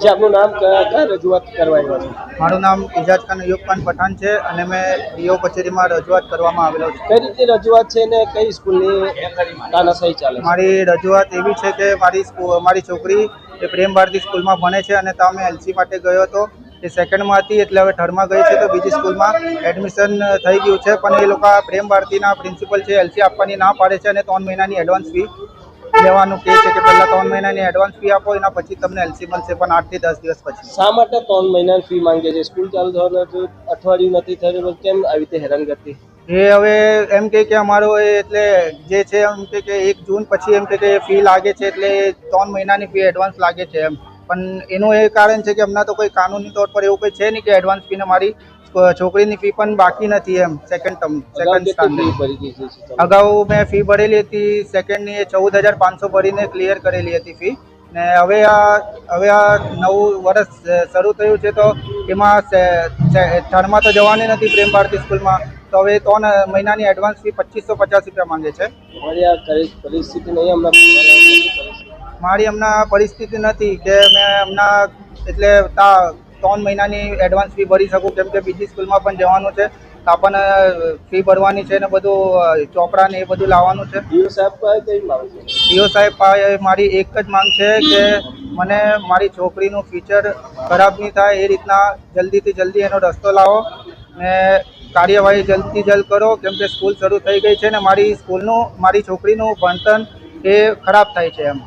જે આપનું નામ કયા રજૂઆત કરવા આવ્યા છો? મારું નામ ઇજાજ ખાન અયુબ ખાન પઠાણ છે અને મેં ડીઓ કચેરીમાં રજૂઆત કરવામાં આવેલો છું. કઈ રીતે રજૂઆત છે ને કઈ સ્કૂલની તાનાશાહી ચાલે છે? મારી રજૂઆત એવી છે કે મારી છોકરી એ પ્રેમ ભારતી સ્કૂલમાં ભણે છે અને ત્યાં મેં એલસી માટે ગયો હતો. એ સેકન્ડમાં હતી એટલે હવે થર્ડમાં ગઈ છે, તો બીજી સ્કૂલમાં એડમિશન થઈ ગયું છે. પણ એ લોકો પ્રેમ ભારતીના પ્રિન્સિપલ છે એલસી આપવાની ના પાડે છે અને 3 મહિનાની એડવાન્સ ફી લેવાનું કહે છે કે પહેલાં 3 મહિનાની એડવાન્સ ફી આપો, એના પછી તમને એલસી મળશે, પણ 8 થી 10 દિવસ પછી. શા માટે 3 મહિનાની ફી માંગે છે? સ્કૂલ ચાલુ થવાનું અઠવાડિયું નથી થયું, કેમ આવી રીતે હેરાન કરતી? એ હવે એમ કે અમારો એટલે જે છે એમ કે 1 જૂન પછી એમ કે ફી લાગે છે, એટલે 3 મહિનાની ફી એડવાન્સ લાગે છે એમ. પણ એનું એ કારણ છે કે હમણાં તો કોઈ કાનૂની તौर પર એવું કંઈ છે નહીં કે એડવાન્સ ફીને મારી છોકરીની ફી પણ બાકી નથી એમ. સેકન્ડ સ્ટાન્ડર્ડ અગાઉ મેં ફી ભરેલી હતી સેકન્ડની, એ 14,500 ભરીને ક્લિયર કરેલી હતી ફી. ને હવે આ નવું વર્ષ શરૂ થયું છે તો એમાં થર્ડમાં તો જવાની નથી પ્રેમ ભારતી સ્કૂલમાં, તો હવે 3 મહિનાની એડવાન્સ ફી 2550 રૂપિયા માંગે છે. પરિસ્થિતિ નહીં હમણાં મારી હમણાં પરિસ્થિતિ નથી કે મેં હમણાં એટલે 3 મહિનાની એડવાન્સ ફી ભરી શકું, કેમ કે બીજી સ્કૂલમાં પણ જવાનું છે, તો આપણને ફી ભરવાની છે ને બધું ચોપડા ને એ બધું લાવવાનું છે. ડીઓ સાહેબ પાસે કઈ માંગ છે? ડીઓ સાહેબ પાસે મારી એક જ માંગ છે કે મને મારી છોકરીનું ફ્યુચર ખરાબ નહીં થાય એ રીતના જલ્દીથી જલ્દી એનો રસ્તો લાવો ને કાર્યવાહી જલ્દથી જલ્દ કરો, કેમ કે સ્કૂલ શરૂ થઈ ગઈ છે ને મારી છોકરીનું ભણતર એ ખરાબ થાય છે એમ.